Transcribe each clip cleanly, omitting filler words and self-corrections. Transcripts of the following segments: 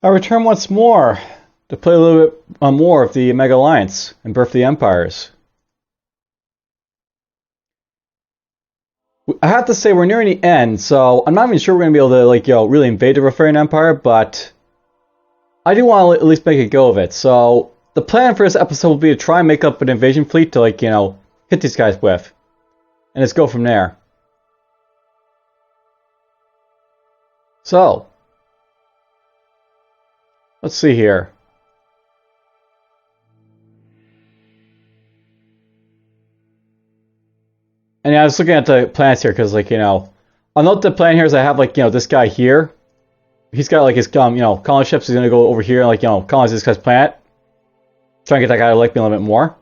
I return once more to play a little bit more of the Mega Alliance and Birth of the Empires. I have to say we're nearing the end, so I'm not even sure we're gonna be able to really invade the Rotharian Empire, but I do want to at least make a go of it. So the plan for this episode will be to try and make up an invasion fleet to hit these guys with, and just go from there. So let's see here. And yeah, I was looking at the plans here because, I'll note the plan here is I have, this guy here. He's got, his, colony ships. He's going to go over here and, colonize this guy's planet. Try and get that guy to like me a little bit more.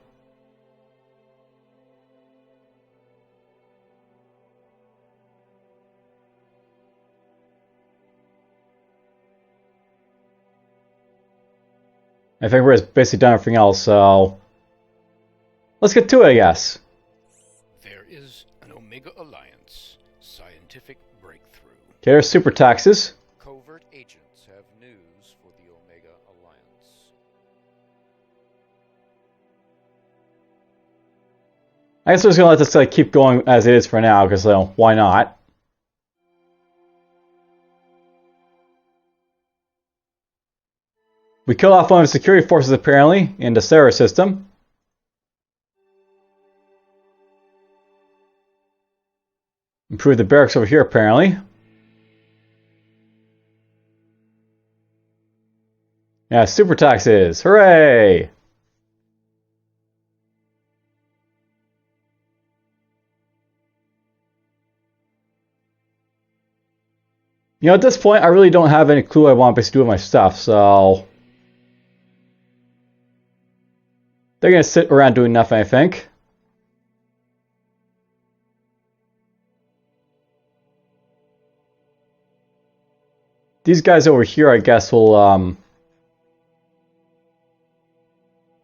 I think we're basically done everything else, so let's get to it, I guess. There is an Omega Alliance scientific breakthrough. Okay, there's super taxes. Covert agents have news for the Omega Alliance. I guess we're just gonna let this keep going as it is for now, because why not? We killed off one of the security forces apparently in the Sarah system. Improved the barracks over here apparently. Yeah, super taxes. Hooray! At this point, I really don't have any clue what I want to do with my stuff, so they're gonna sit around doing nothing, I think. These guys over here, I guess, will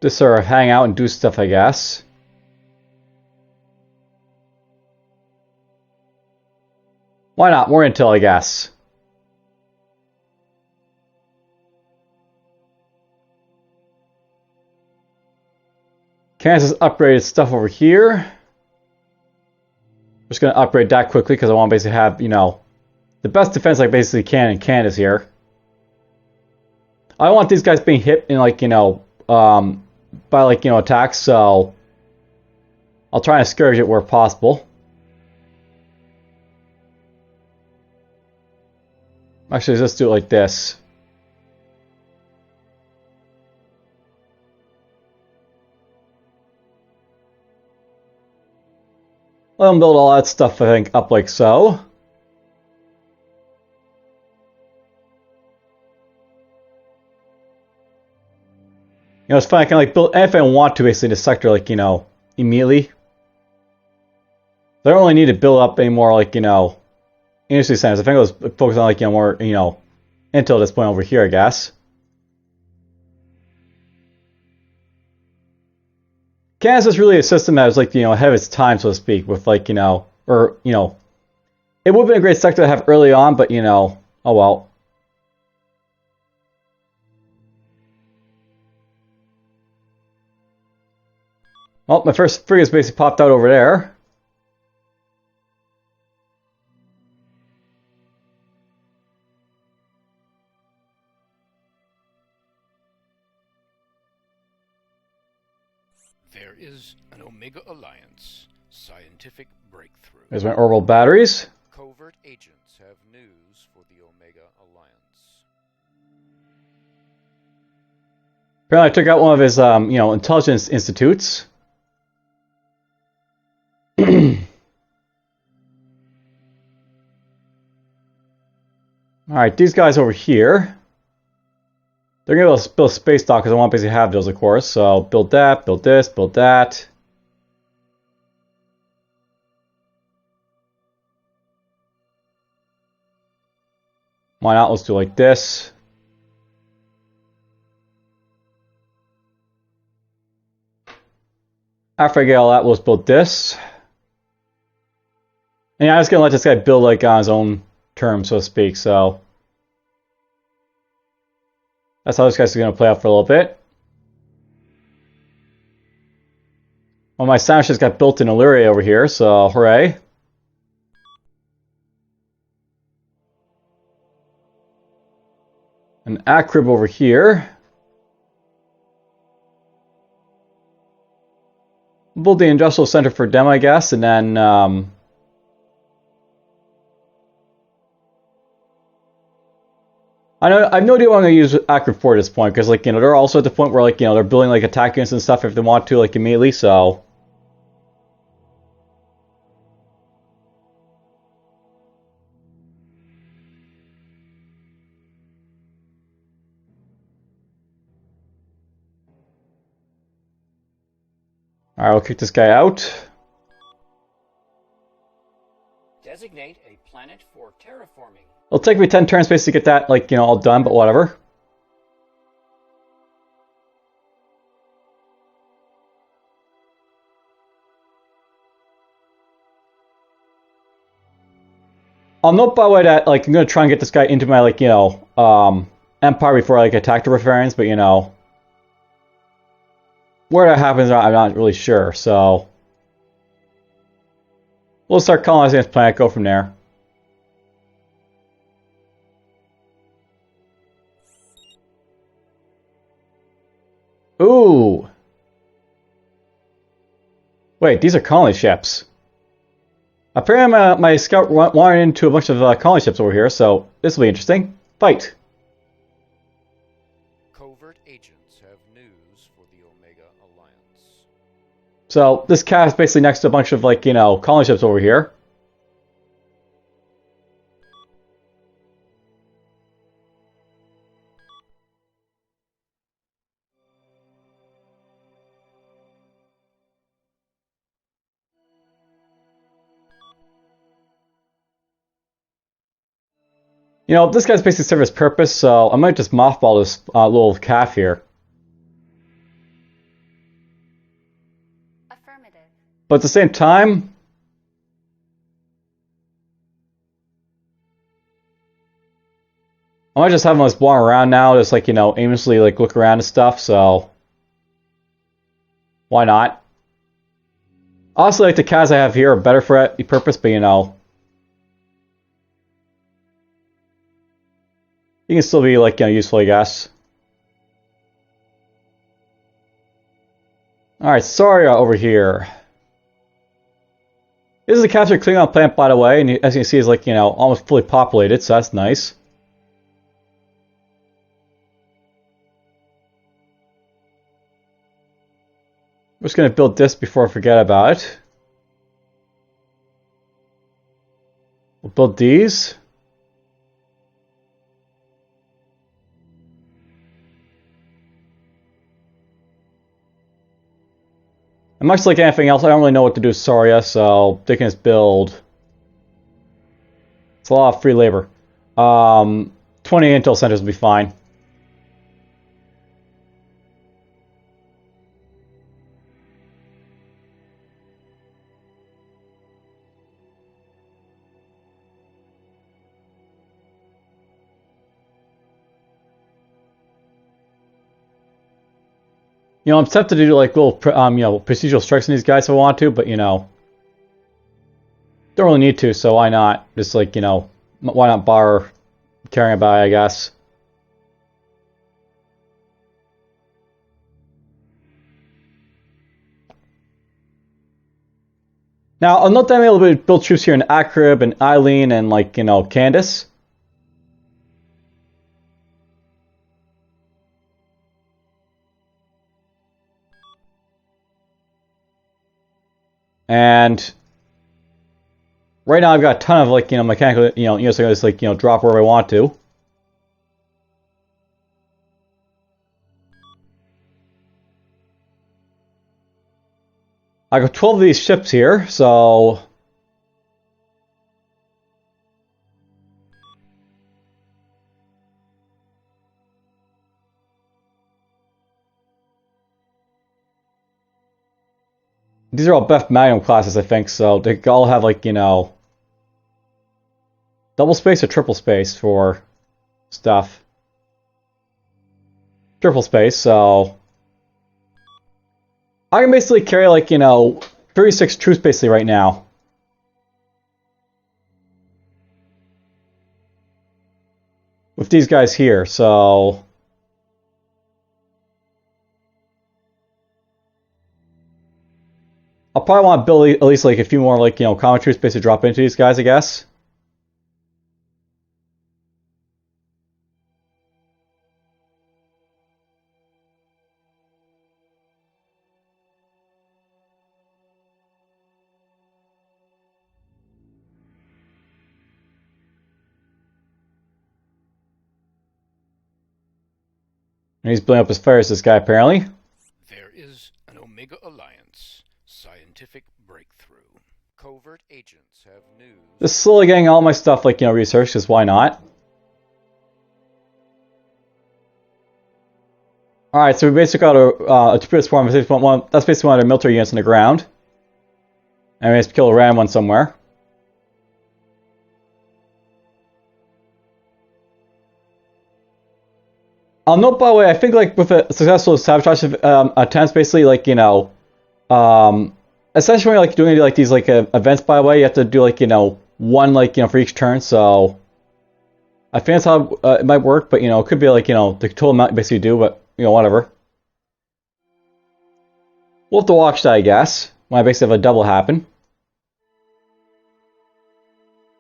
just sort of hang out and do stuff, I guess. Why not? More intel, I guess. Kansas upgraded stuff over here. I'm just going to upgrade that quickly because I want to basically have, the best defense I basically can in Canada's here. I don't want these guys being hit in, by, attacks, so I'll try and discourage it where possible. Actually, let's do it like this. Let them build all that stuff, I think, up like so. It's fine, I can build anything I want to basically in the sector, immediately. I don't really need to build up any more, industry centers. I think I was focused on, more, until this point over here, I guess. Kansas is really a system that was, ahead of its time, so to speak, with, it would have been a great sector to have early on, but, oh well. Well, my first frigate's basically popped out over there. There is an Omega Alliance scientific breakthrough. There's my orbital batteries. Covert agents have news for the Omega Alliance. Apparently I took out one of his, intelligence institutes. Alright, these guys over here. They're going to build space dock because I want to basically have those, of course. So build that, build this, build that. Why not? Let's do like this. After I get all that, let's build this. And yeah, I'm just going to let this guy build on his own terms, so to speak. So That's how this guy's going to play out for a little bit. Well, my sandwiches got built in Illyria over here, so hooray. An Acrib over here. Build the industrial center for them, I guess, and then I have no idea what I'm gonna use Acrib for at this point, because like, you know, they're also at the point where like, you know, they're building like attack units and stuff if they want to, like immediately, so. Alright, we'll kick this guy out. Designate a planet for terraforming. It'll take me 10 turns basically to get that, like, you know, all done, but whatever. I'll note, by the way, that, like, I'm gonna try and get this guy into my, like, you know, empire before I, like, attack the Rotharians, but, you know, where that happens, I'm not really sure, so. We'll start colonizing this planet, go from there. Ooh! Wait, these are colony ships. Apparently my scout wandered into a bunch of colony ships over here, so this will be interesting. Fight! Covert agents have news for the Omega Alliance. So this cat is basically next to a bunch of, like, you know, colony ships over here. You know, this guy's basically served his purpose, so I might just mothball this little calf here. Affirmative. But at the same time, I might just have him just wander around now, just like, you know, aimlessly like look around and stuff, so why not? Honestly, like the cats I have here are better for that purpose, but you know, you can still be like, you know, useful, I guess. Alright, Saria over here. This is a captured Klingon planet, by the way, and as you can see, it's like, you know, almost fully populated, so that's nice. We're just going to build this before I forget about it. We'll build these. And much like anything else, I don't really know what to do with Saria, so they can just build. It's a lot of free labor. 20 intel centers will be fine. You know, I'm tempted to do like little, you know, procedural strikes on these guys if I want to, but you know, don't really need to, so why not? Just like, you know, why not bother caring about it, I guess. Now, I'll note that I'm able to build troops here in Acrib and Eileen and, like, you know, Candace. And right now I've got a ton of, like, you know, mechanical, you know, so I can just, like, you know, drop wherever I want to. I got 12 of these ships here, so these are all Beth Magnum classes, I think, so they all have, like, you know, double space or triple space for stuff. triple space, so I can basically carry like, 36 troops basically right now. With these guys here, so I'll probably want to build at least like a few more like, common troops basically drop into these guys, I guess. And he's blowing up his fires, this guy, apparently. There is an Omega Alliance scientific breakthrough. Covert agents have news. Just slowly getting all my stuff, like, researched, because why not? Alright, so we basically got a torpedo swarm of 6.1. That's basically one of the military units on the ground. And we have to kill a random one somewhere. I'll note, by the way, I think, like, with a successful sabotage attempts, basically, like, essentially, like, doing, like, these, like, events, by the way, you have to do, like, one, like, for each turn, so I think that's how it might work, but, it could be, like, the total amount you basically do, but, whatever. We'll have to watch that, I guess, when I basically have a double happen.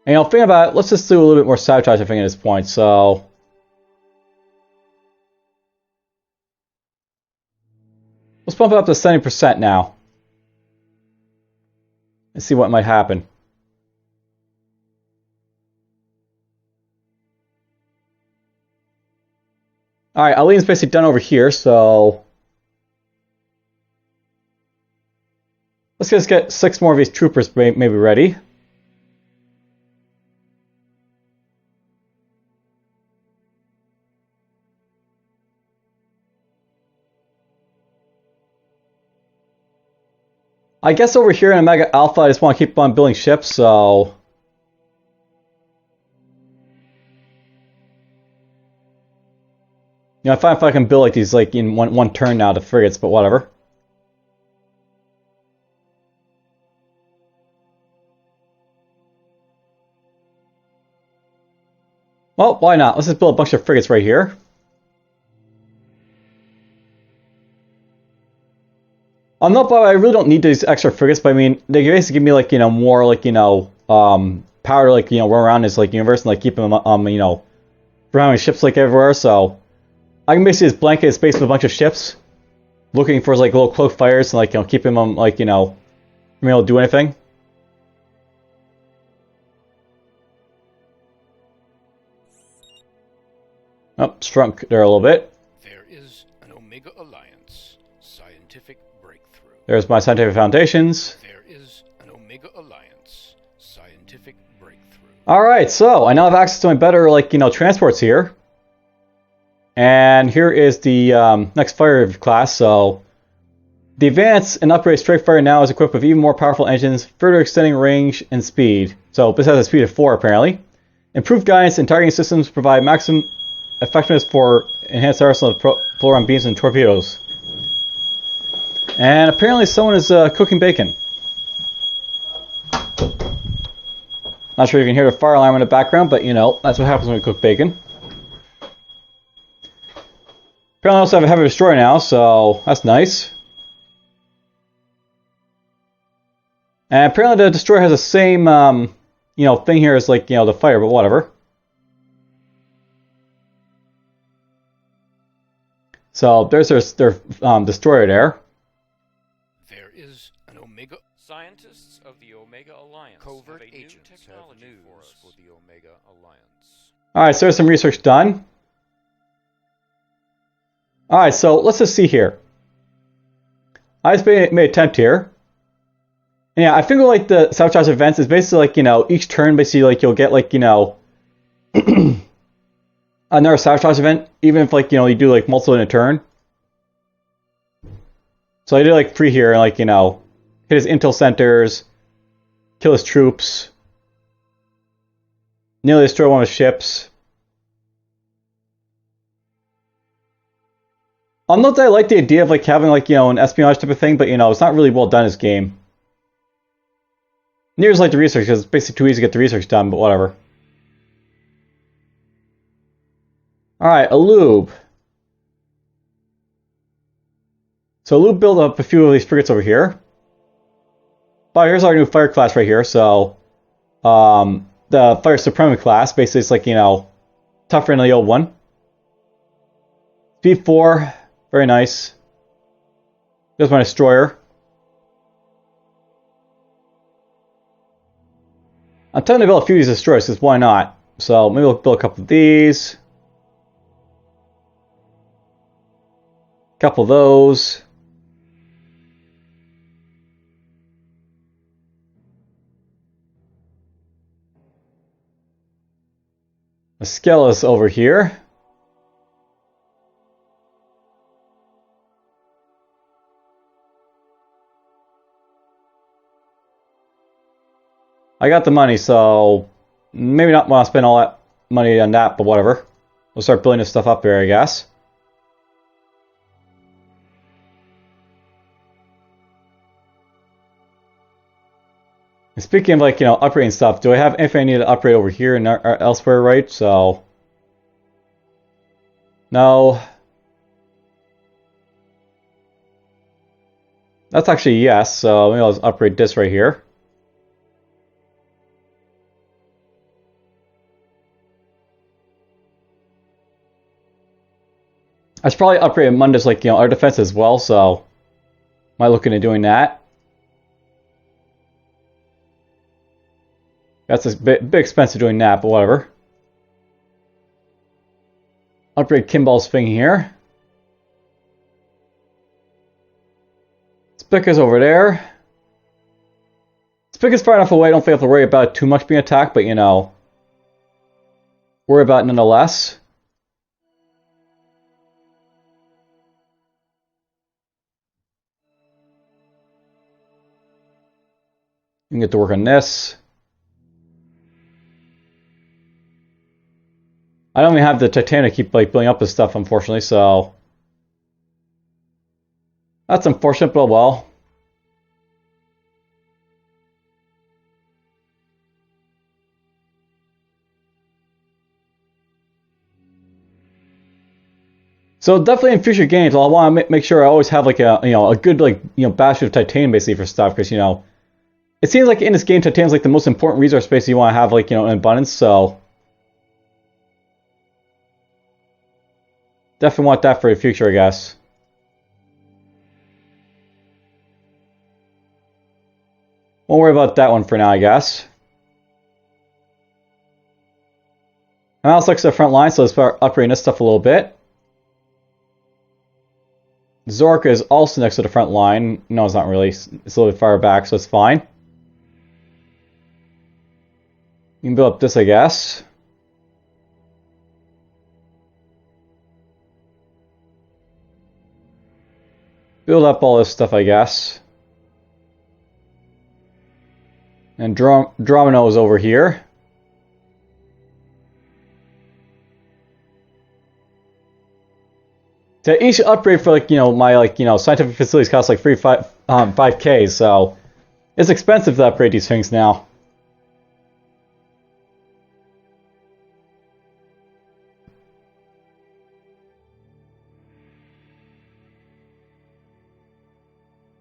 And, think about it, let's just do a little bit more sabotage, I think, at this point, so let's bump it up to 70% now. And see what might happen. Alright, Aline's basically done over here, so let's just get 6 more of these troopers maybe ready. I guess over here in Omega Alpha, I just want to keep on building ships, so I find if I can build like these like in one turn now, the frigates, but whatever. Well, why not? Let's just build a bunch of frigates right here. I'm not, I really don't need these extra frigates, but I mean, they basically give me like, more like, power to like, run around this like universe and like keep them, surrounding ships like everywhere, so I can basically just blanket space with a bunch of ships, looking for like little cloak fires and like, keeping them like, from being able to do anything. Oh, shrunk there a little bit. There is an Omega Alliance scientific breakthrough. There's my scientific foundations. There is an Omega Alliance scientific breakthrough. Alright, so I now have access to my better, like, transports here. And here is the next fire class, so the advanced and upgraded strike fighter now is equipped with even more powerful engines, further extending range and speed. So this has a speed of 4 apparently. Improved guidance and targeting systems provide maximum effectiveness for enhanced arsenal of polaron beams and torpedoes. And apparently someone is cooking bacon. Not sure if you can hear the fire alarm in the background, but that's what happens when we cook bacon. Apparently I also have a heavy destroyer now, so that's nice. And apparently the destroyer has the same, thing here as like, the fire, but whatever. So there's their destroyer there. There is an Omega. Scientists of the Omega Alliance Covert have a agents new technology have news for us. for the Omega Alliance. Alright, so there's some research done. Alright, so let's just see here. I just made an attempt here. And yeah, I figure like the sabotage events is basically like, each turn basically like you'll get like, another sabotage event, even if like, you do like multiple in a turn. So I did like 3 here and like, hit his intel centers, kill his troops, nearly destroy one of his ships. Not that I like the idea of like having like, you know, an espionage type of thing, but you know, it's not really well done in this game. Near's like the research, because it's basically too easy to get the research done, but whatever. Alright, a lube. So lube built up a few of these frigates over here. But here's our new fire class right here, so the fire supremacy class, basically it's like, you know, tougher than the old one. Speed 4, very nice. There's my destroyer. I'm trying to build a few of these destroyers, because why not? So maybe we'll build a couple of these. A couple of those. A Skelos over here. I got the money, so maybe not want to spend all that money on that, but whatever. We'll start building this stuff up here, I guess. And speaking of, like, you know, upgrading stuff, do I have anything I need to upgrade over here and elsewhere, right? So, no. That's actually yes, so maybe I'll just upgrade this right here. I should probably upgrade Mundus, like, you know, our defense as well, so might look into doing that. That's a bit expensive doing that, but whatever. Upgrade Kimball's thing here. Spica's over there. Spica's far enough away, I don't think I have to worry about it too much being attacked, but you know, worry about it nonetheless. You can get to work on this. I don't even have the Titanic to keep like building up this stuff, unfortunately, so that's unfortunate, but well. So definitely in future games, I'll want to make sure I always have like a, you know, a good, like, you know, batch of titanium basically for stuff, because you know, it seems like in this game titanium is like the most important resource base you want to have, like, you know, in abundance. So definitely want that for the future, I guess. Won't worry about that one for now, I guess. And also looks at the front line, so let's start upgrading this stuff a little bit. Zorka is also next to the front line. No, it's not really. It's a little bit far back, so it's fine. You can build up this, I guess. Build up all this stuff, I guess. And Dromino is over here. So each upgrade for, like, you know, my, like, you know, scientific facilities costs like 5K, so it's expensive to upgrade these things now.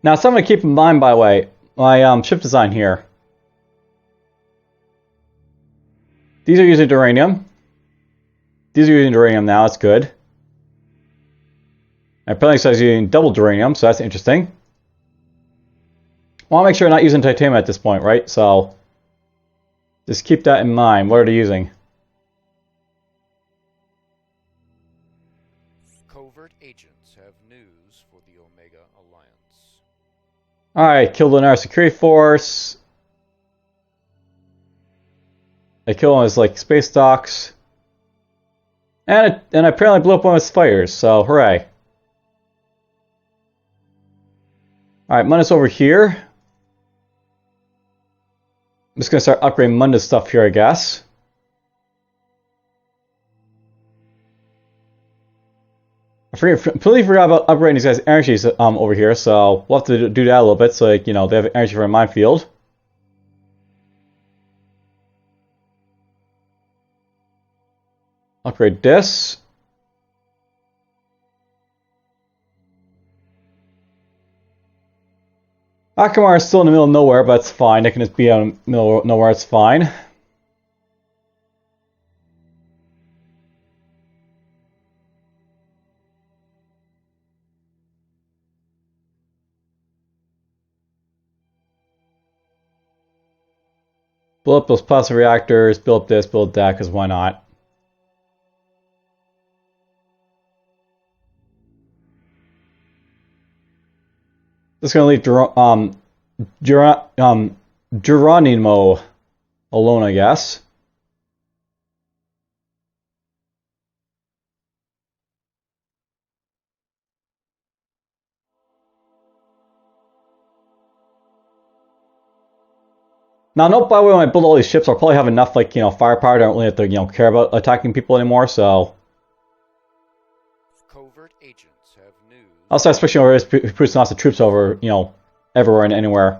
Now, something to keep in mind, by the way, my ship design here. These are using duranium. These are using duranium now, that's good. And apparently says using double duranium, so that's interesting. I want to make sure I'm not using titanium at this point, right? So just keep that in mind. What are they using? Covert agents have news for the Omega Alliance. Alright, killed an our security force. I killed one of his, like, space docks. And I apparently blew up one of his fighters, so hooray. Alright, Mundus over here. I'm just going to start upgrading Mundus stuff here, I guess. Completely forgot about upgrading these guys' energies over here, so we'll have to do that a little bit, so like, they have energy for a minefield. Upgrade this. Akamar is still in the middle of nowhere, but it's fine. They can just be out in the middle of nowhere, it's fine. Build up those plasma reactors, build up this, build that, because why not? Just gonna leave Geronimo alone, I guess. Now, note by the way, when I build all these ships, I'll probably have enough, like, firepower. I don't really have to, care about attacking people anymore, so. Covert agents have news. I'll start switching over to producing lots of troops over, everywhere and anywhere.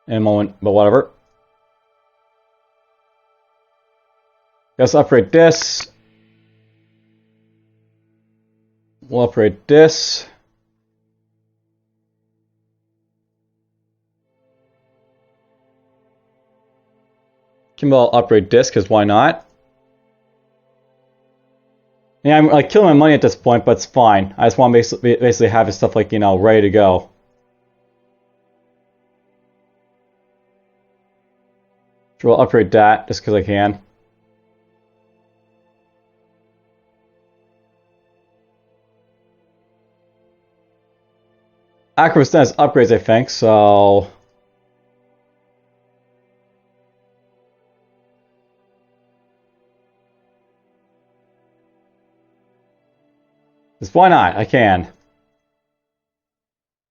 In a moment, but whatever. Let's upgrade this. We'll upgrade this. I'll upgrade this, because why not? Yeah, I'm like killing my money at this point, but it's fine. I just want to basically have his stuff like, ready to go. So we'll upgrade that just because I can. Acrobus has upgrades, I think, so. Just why not? I can.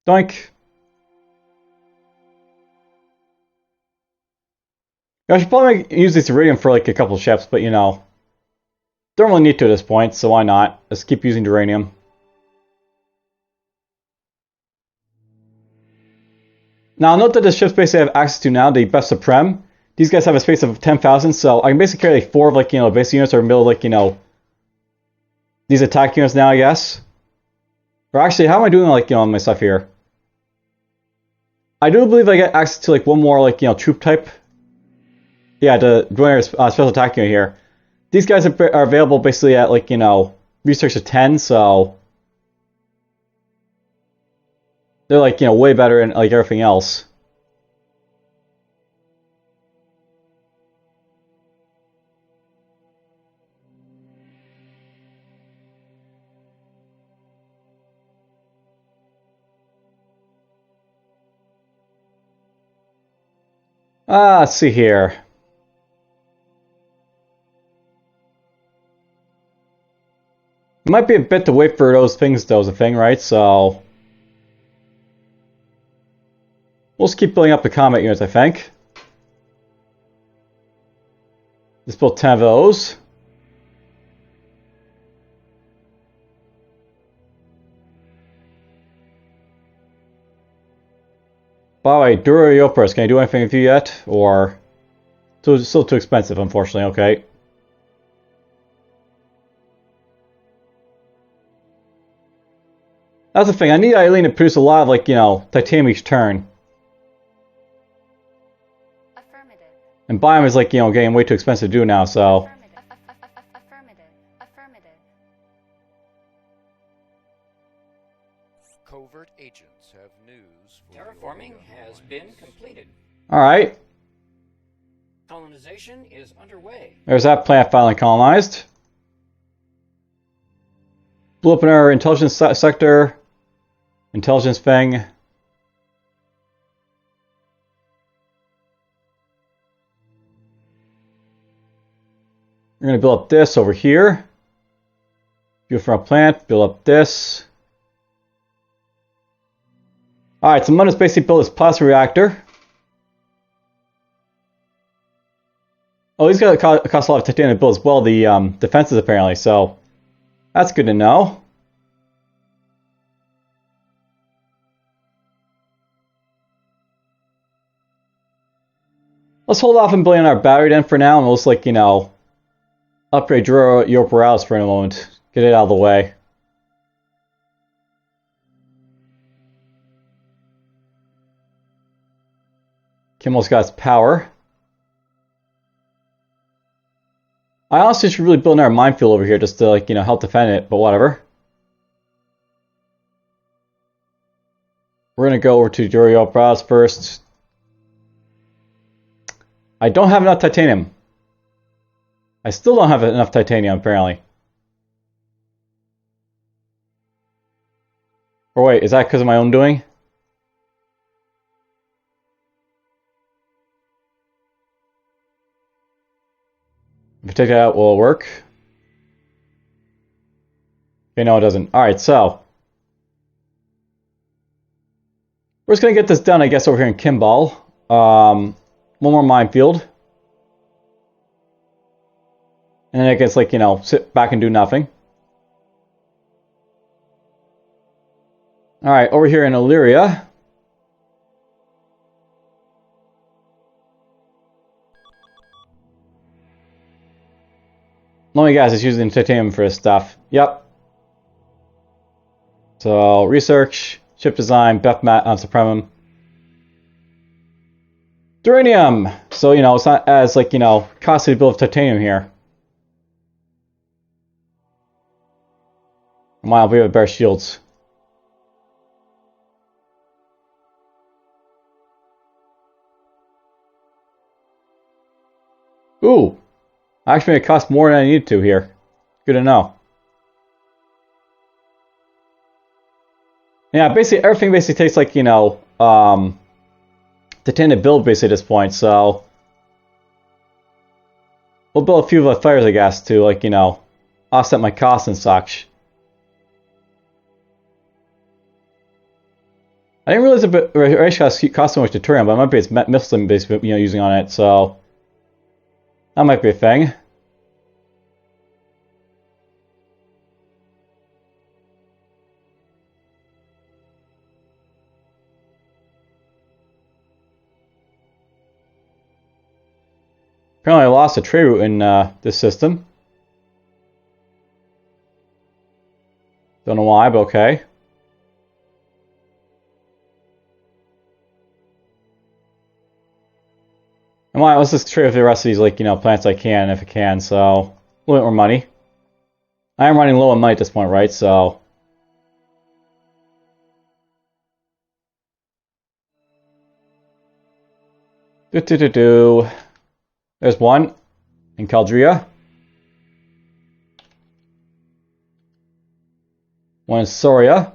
Doink. I should probably use this iridium for like a couple of ships, but don't really need to at this point, so why not? Let's keep using uranium. Now, note that the ships basically have access to now the Best Supreme. These guys have a space of 10,000, so I can basically carry like 4 of like, basic units or build like, these attack units now, I guess. Or actually, how am I doing like, my stuff here? I do believe I get access to like one more like, troop type. Yeah, the join special attack unit here. These guys are available basically at like, research of 10, so they're like, way better than like everything else. Let's see here. It might be a bit to wait for those things, though, is a thing, right? So we'll just keep building up the combat units, I think. Let's build 10 of those. By the way, Duriopers, can I do anything with you yet? Or it's still too expensive, unfortunately, okay. That's the thing, I need Eileen to produce a lot of, like, titanium each turn. Affirmative. And biome is, like, getting way too expensive to do now, so. Affirmative. Covert agents have news for Terraforming has been completed. Alright. Colonization is underway. There's that planet finally colonized. Blew up in our intelligence sector. Intelligence thing. We're going to build up this over here. Build from a plant, build up this. Alright, so I'm going to basically build this plasma reactor. Oh, these guys cost a lot of titanium to build as well, the defenses apparently, so that's good to know. Let's hold off on building our battery then for now, and let's, like, you know, upgrade your Puralis for a moment. Get it out of the way. Kimmel's got its power. I honestly should really build another minefield over here just to, like, you know, help defend it, but whatever. We're gonna go over to Durio Puralis first. I don't have enough titanium. I still don't have enough titanium, apparently. Or wait, is that because of my own doing? If I take that out, will it work? Okay, no it doesn't. Alright, so. We're just going to get this done, I guess, over here in Kimball. One more minefield. And then I guess, like, you know, sit back and do nothing. Alright, over here in Illyria. Let me guess, it's using titanium for this stuff. Yep. So, research, ship design, Beth Mat on Supremum. Duranium! So, you know, it's not as, like, you know, costly to build titanium here. Wow, we have bear shields. Ooh! Actually, it costs more than I need to here. Good to know. Yeah, basically, everything basically takes, like, you know, titanium to build basically at this point, so. We'll build a few of the fires, I guess, to, like, you know, offset my costs and such. I didn't realize it actually cost so much to turn, but it might be its missile basically, you know, using on it, so. That might be a thing. Apparently I lost a trade route in this system. Don't know why, but okay. And why, let's just trade with the rest of these, like, you know, plants I can, if I can, so. A little bit more money. I am running low on money at this point, right, so. There's one in Caldria. One in Soria.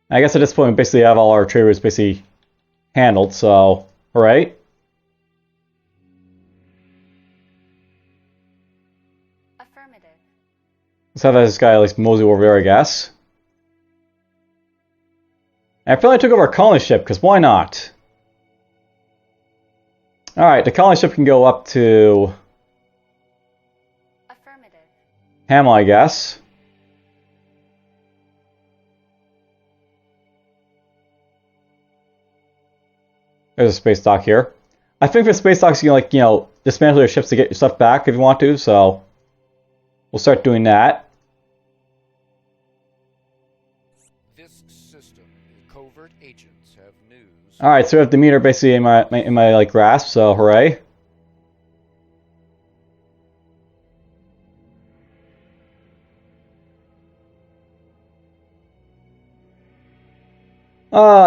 I guess at this point we basically have all our trade routes basically handled, so alright. Affirmative. Let's have this guy at least mosey over there, I guess. And I feel like I took over a colony ship, because why not? Alright, the colony ship can go up to Affirmative. Hamel, I guess. There's a space dock here. I think for space docks you can, like, you know, dismantle your ships to get your stuff back if you want to, so we'll start doing that. This system, covert agents have news. Alright, so we have the meter basically in my like grasp, so hooray.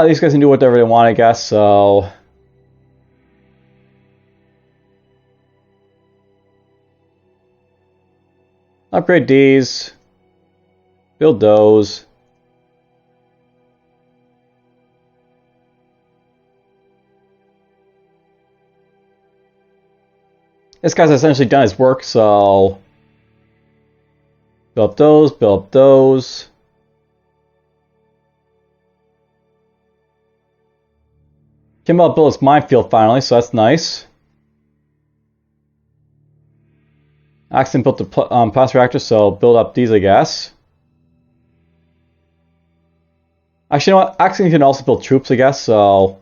These guys can do whatever they want, I guess, so. Upgrade these. Build those. This guy's essentially done his work, so. Build up those, build up those. Kimball built his minefield finally, so that's nice. Axton built the plasma reactor, so build up these, I guess. Actually, you know what? Actually, you can also build troops, I guess, so...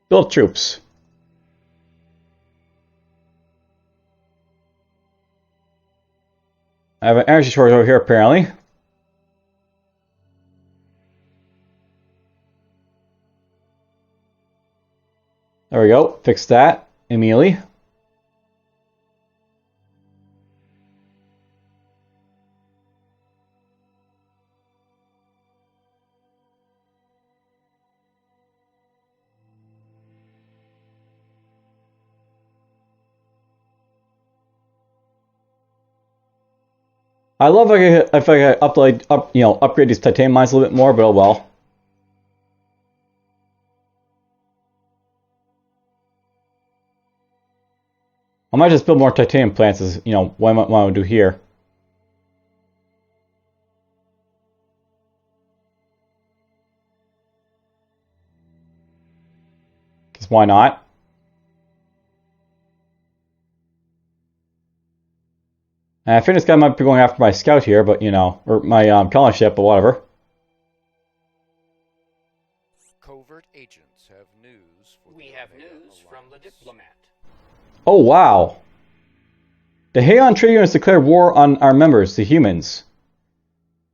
Build troops. I have an energy shortage over here, apparently. There we go. Fix that immediately. I love if I could upgrade these titanium mines a little bit more, but oh well. I might just build more titanium plants as, what I want to do here. Because why not? And I think this guy might be going after my scout here, but, or my colony ship, but whatever. Covert agents have news for We have news from the diplomat. Oh, wow. The Heyoun trade units declared war on our members, the humans.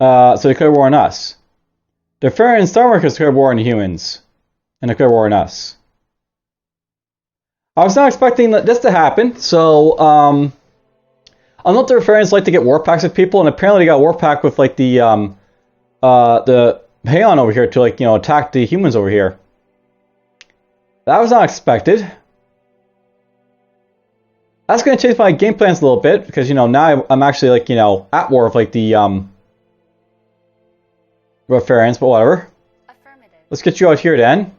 So they declared war on us. The Rotharian Star Markers declared war on the humans. And declared war on us. I was not expecting this to happen, so, I know the Rotharians like to get war packs with people, and apparently they got a war pack with, like, the Heyoun over here to, like, attack the humans over here. That was not expected. That's going to change my game plans a little bit, because, now I'm actually, like, at war with, like, the, Rotharians, but whatever. Affirmative. Let's get you out here, then.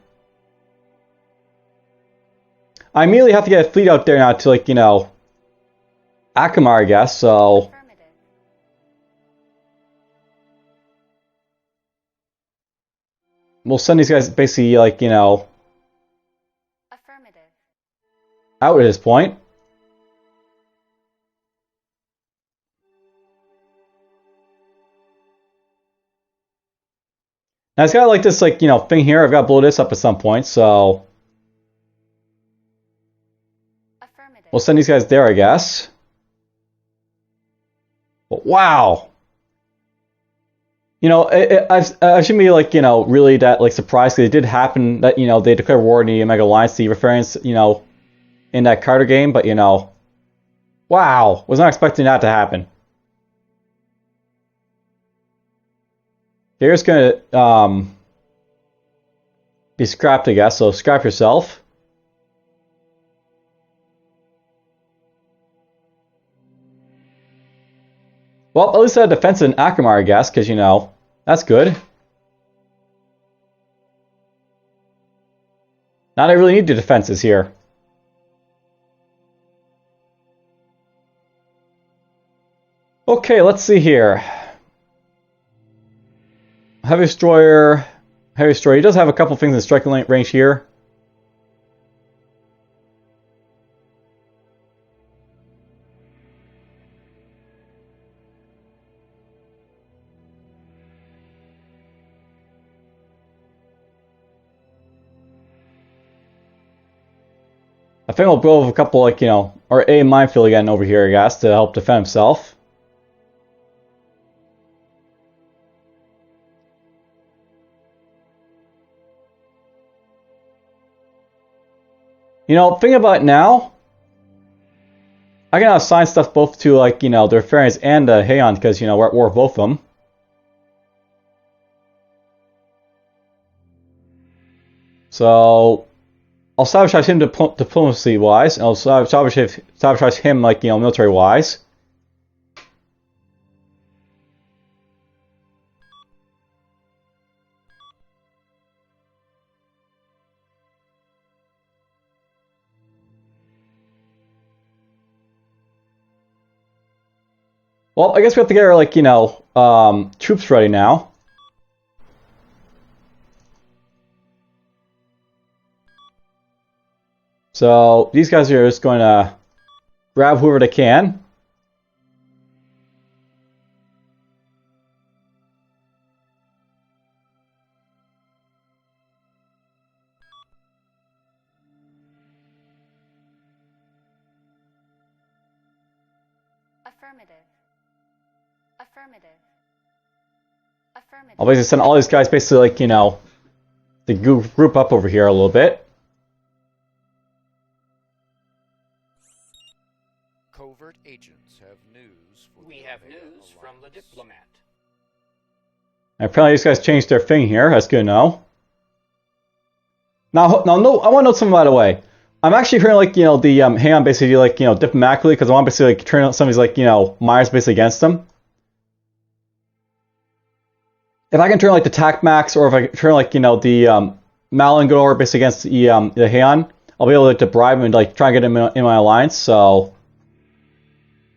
I immediately have to get a fleet out there now to, like, Akamar, I guess, so... Affirmative. We'll send these guys basically, like, Affirmative. out at this point. Now, it's got, like, this, like, thing here. I've got to blow this up at some point, so... Affirmative. We'll send these guys there, I guess. But wow! I shouldn't be, like, really that, like, surprised, because it did happen that, they declared war in the Omega Alliance, the Rotharians, in that Cartare game, but, wow! Was not expecting that to happen. Here's gonna, be scrapped, I guess, so scrap yourself. Well, at least I had defense in Akamar, I guess, because, that's good. Not I really need the defenses here. Okay, let's see here. Heavy Destroyer. Heavy Destroyer. He does have a couple things in striking range here. I think I'll blow up a couple, like, or a minefield again over here, I guess, to help defend himself. Thinking about it now, I can assign stuff both to, like, the Rotharians and the Heyoun, because, we're at war with both of them. So, I'll sabotage him diplomacy-wise, and I'll sabotage him, like, military-wise. Well, I guess we have to get our, like, troops ready now. So, these guys are just going to grab whoever they can. Affirmative. Affirmative. Affirmative. I'll basically send all these guys basically like, you know, to group up over here a little bit. Covert agents have news for We the have Omega news from the Alliance. diplomat. And apparently these guys changed their thing here. That's good to know. Now, no, I want to know something by the way. I'm actually hearing like, you know, the Heyoun basically like, you know, diplomatically because I want to basically like turn some of these like, you know, miners basically against them. If I can turn like the TAC Max or if I can turn like, you know, the Malin go over basically against the Heyoun, I'll be able to bribe him and like try and get him in my alliance. So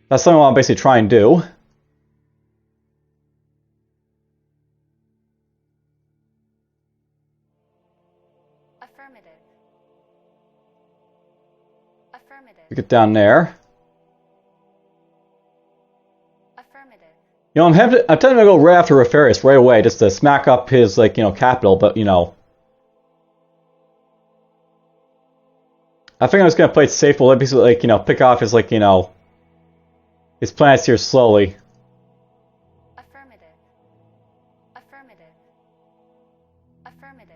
that's something I want to basically try and do. Affirmative. Affirmative. We get down there. Affirmative. You know, I'm tempted to go right after Rotharian right away just to smack up his like, you know, capital, but you know. I think I'm just gonna play it safe. We'll basically like, you know, pick off his like, you know, his planets here slowly. Affirmative. Affirmative. Affirmative.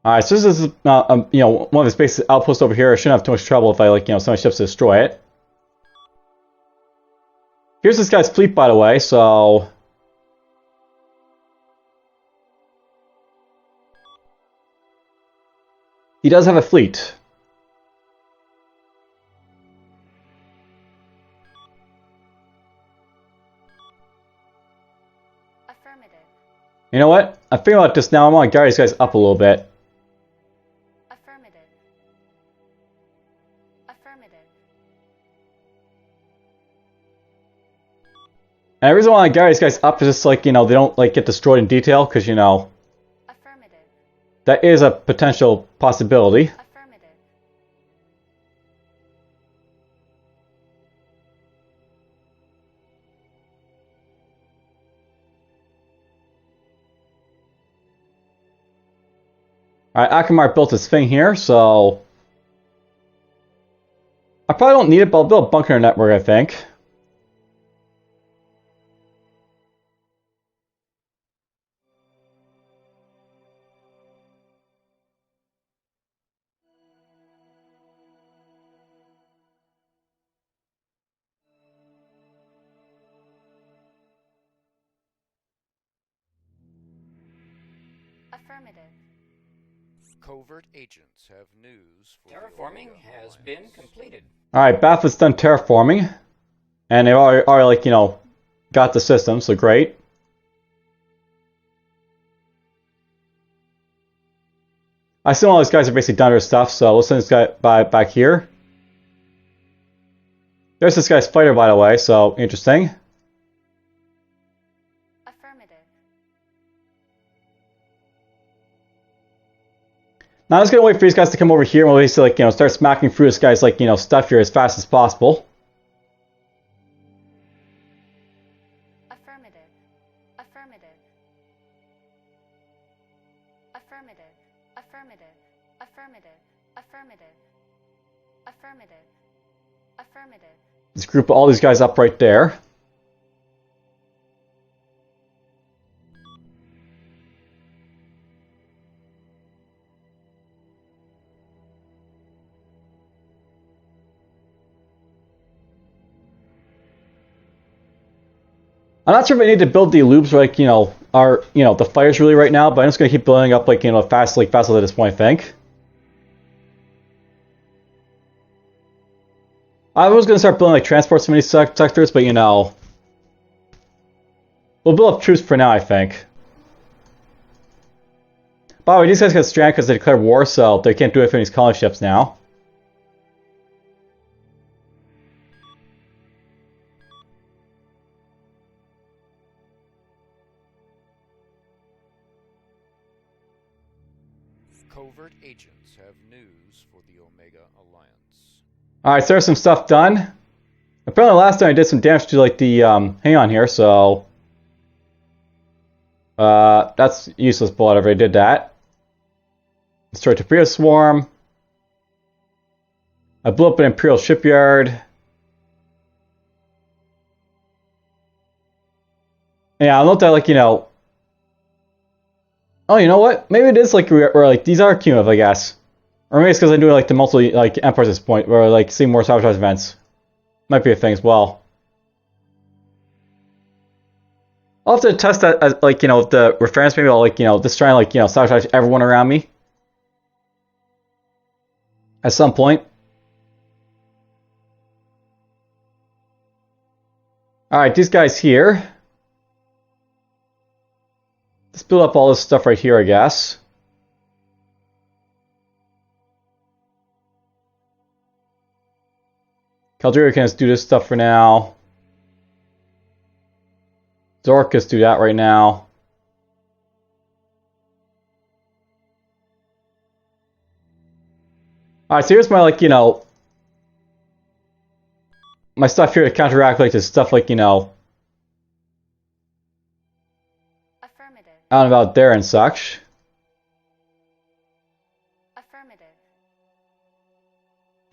Alright, so this is, you know, one of his basic outposts over here. I shouldn't have too much trouble if I, like, you know, send my ships to destroy it. Here's this guy's fleet, by the way, so... He does have a fleet. Affirmative. You know what? I'm thinking about this now. I want to guide these guys up a little bit. Affirmative. Affirmative. And the reason why I want to guide these guys up is just like, you know, they don't like get destroyed in detail, because, you know, Affirmative. that is a potential possibility. Affirmative. Alright, Akamar built his thing here, so... I probably don't need it, but I'll build a bunker network, I think. Affirmative. Covert agents have news for the Terraforming Omega has Alliance. been completed. Alright, Bath's done terraforming. And they've already, like, you know, got the system, so great. I assume all these guys are basically done their stuff, so let's send this guy back here. There's this guy's fighter, by the way, so interesting. Affirmative. Now I'm just gonna wait for these guys to come over here and we'll basically, like, you know, start smacking through this guy's, like, you know, stuff here as fast as possible. Affirmative. Affirmative. Affirmative. Affirmative. Affirmative. Affirmative. Affirmative. Affirmative. Let's group all these guys up right there. I'm not sure if I need to build the loops like, you know, are, you know, the fires really right now, but I'm just going to keep building up, like, you know, fast at this point, I think. I was going to start building, like, transports from these sectors, but, you know, we'll build up troops for now, I think. By the way, these guys got stranded because they declared war, so they can't do it for these colony ships now. Covert agents have news for the Omega Alliance. Alright, so there's some stuff done. Apparently last time I did some damage to, like, the Heyoun here, so... that's useless, but whatever, I did that. Destroyed torpedo swarm. I blew up an Imperial shipyard. Yeah, I'll note that, like, you know... Oh, you know what? Maybe it is, like, where like, these are cumulative, I guess. Or maybe it's because I do, like, the multiple, like, empires at this point, where, like, see more sabotage events. Might be a thing as well. I'll have to test that, as, like, you know, the reference. Maybe I'll, like, you know, just try and, like, you know, sabotage everyone around me. At some point. Alright, these guys here. Let's build up all this stuff right here, I guess. Caldera can just do this stuff for now. Zorkas do that right now. Alright, so here's my, like, you know, my stuff here to counteract, like, this stuff, like, you know, out and about there and such. Affirmative.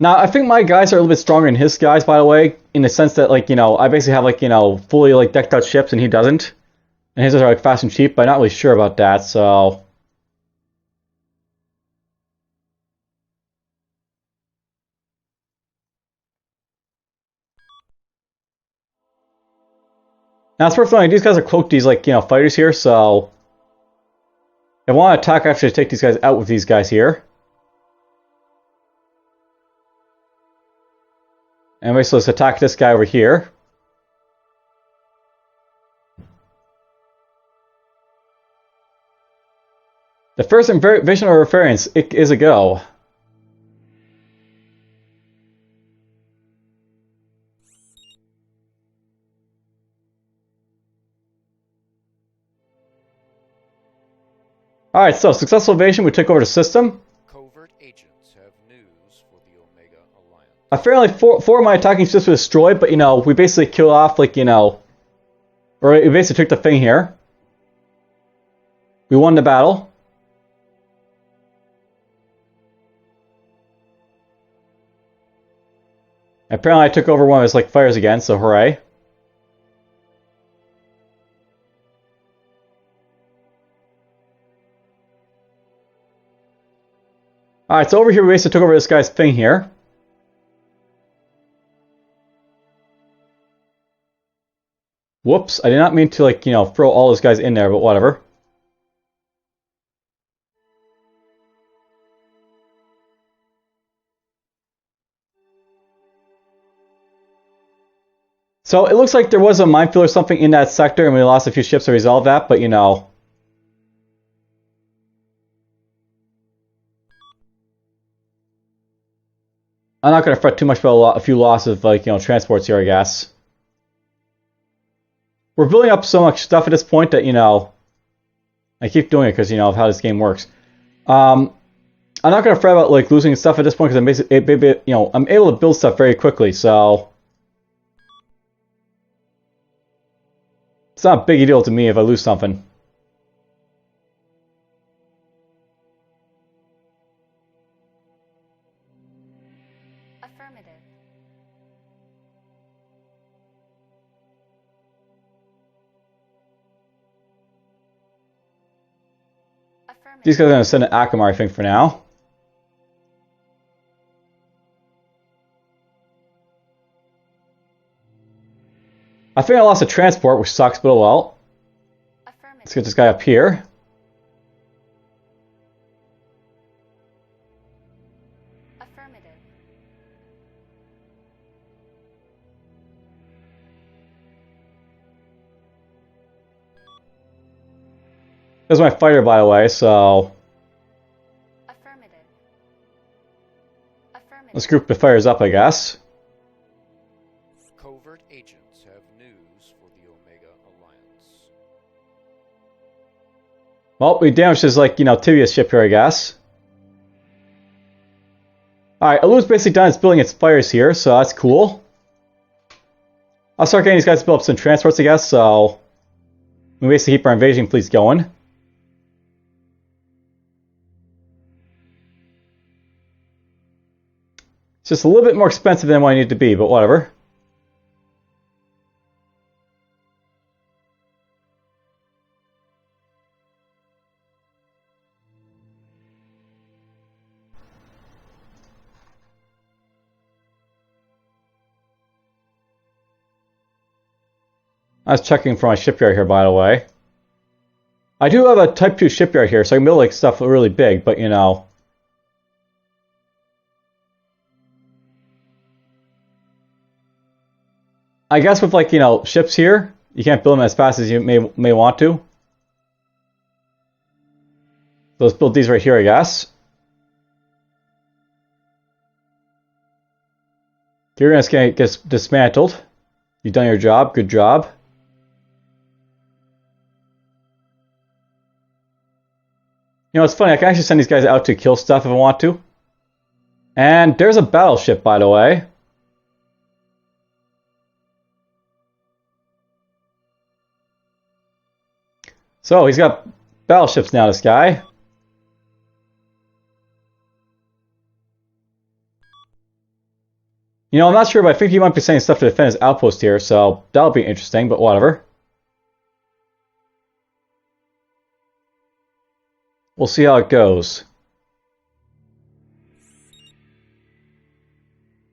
Now, I think my guys are a little bit stronger than his guys, by the way, in the sense that, like, you know, I basically have, like, you know, fully, like, decked out ships, and he doesn't. And his are, like, fast and cheap, but I'm not really sure about that, so... Now, it's worth noting, these guys are cloaked, these, like, you know, fighters here, so... If I want to attack, I have to take these guys out with these guys here. Anyway, so let's attack this guy over here. The first invasion of Rotharians is a go. Alright, so successful invasion, we took over the system. Covert agents have news for the Omega Alliance. Apparently, four of my attacking ships were destroyed, but, you know, we basically killed off, like, you know... Or we basically took the thing here. We won the battle. Apparently I took over one of his, like, fires again, so hooray. Alright, so over here we basically took over this guy's thing here. Whoops, I did not mean to, like, you know, throw all those guys in there, but whatever. So it looks like there was a minefield or something in that sector, and we lost a few ships to resolve that, but, you know... I'm not going to fret too much about a few losses of, like, you know, transports here, I guess. We're building up so much stuff at this point that, you know, I keep doing it because, you know, of how this game works. I'm not going to fret about, like, losing stuff at this point because I'm basically, you know, I'm able to build stuff very quickly, so... It's not a big deal to me if I lose something. Affirmative. Affirmative. These guys are going to send an Akamar, I think, for now. I think I lost a transport, which sucks, but oh well. Let's get this guy up here. Affirmative. This is my fighter, by the way, so... Affirmative. Affirmative. Let's group the fighters up, I guess. Covert agents have news for the Omega Alliance. Well, we damaged his, like, you know, Tibia's ship here, I guess. Alright, Alu's basically done its building its fires here, so that's cool. I'll start getting these guys to build up some transports, I guess, so... We basically keep our invasion fleets going. Just a little bit more expensive than what I need to be, but whatever. I was checking for my shipyard here, by the way. I do have a Type 2 shipyard here, so I can build like stuff really big, but you know. I guess with like, you know, ships here, you can't build them as fast as you may want to. So let's build these right here, I guess. You're gonna get dismantled. You've done your job. Good job. You know, it's funny. I can actually send these guys out to kill stuff if I want to. And there's a battleship, by the way. So he's got battleships now, this guy. You know, I'm not sure, but I think he might be sending stuff to defend his outpost here, so that'll be interesting, but whatever. We'll see how it goes.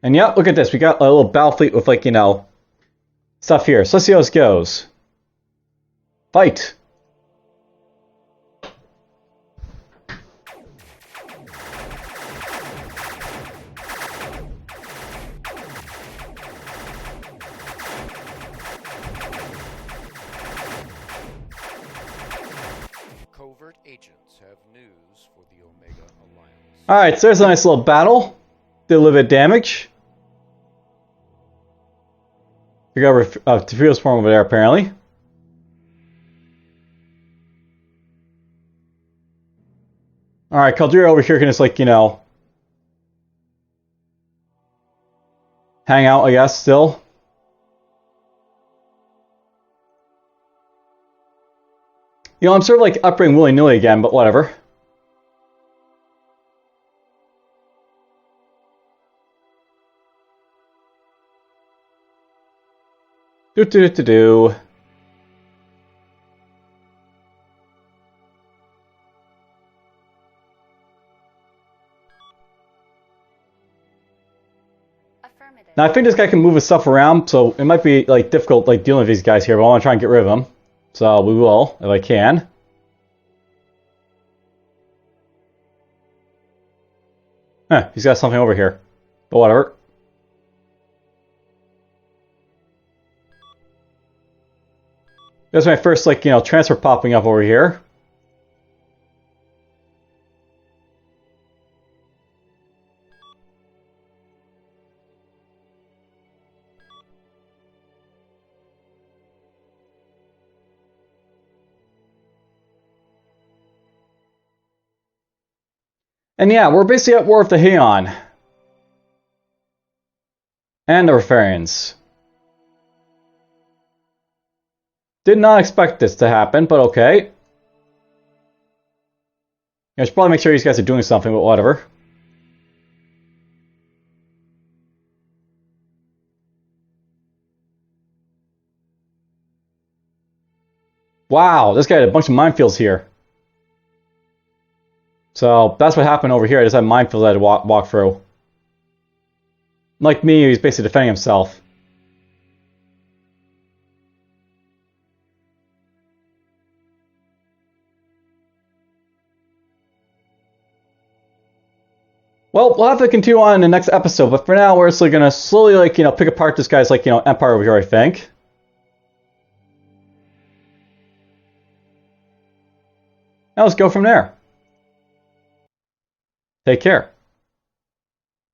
And yep, look at this. We got a little battle fleet with, like, you know, stuff here. So let's see how this goes. Fight! Covert agents have news for the Omega Alliance. Alright, so there's a nice little battle. Did a little bit of damage. We got Tefio's form over there, apparently. Alright, Caldera over here can just, like, you know, hang out, I guess, still. You know, I'm sort of like upping willy-nilly again, but whatever. Do. Affirmative. Now I think this guy can move his stuff around, so it might be like difficult like dealing with these guys here, but I want to try and get rid of them. So we will, if I can. Huh, he's got something over here. But whatever. There's my first, like, you know, transfer popping up over here. And yeah, we're basically at war with the Heyoun. And the Rotharians. Did not expect this to happen, but okay. I should probably make sure these guys are doing something, but whatever. Wow, this guy had a bunch of minefields here. So that's what happened over here. I just had minefields I had to walk through. Like me, he's basically defending himself. Well, we'll have to continue on in the next episode, but for now, we're just going to slowly, like, you know, pick apart this guy's, like, you know, empire over here, I think. Now let's go from there. Take care.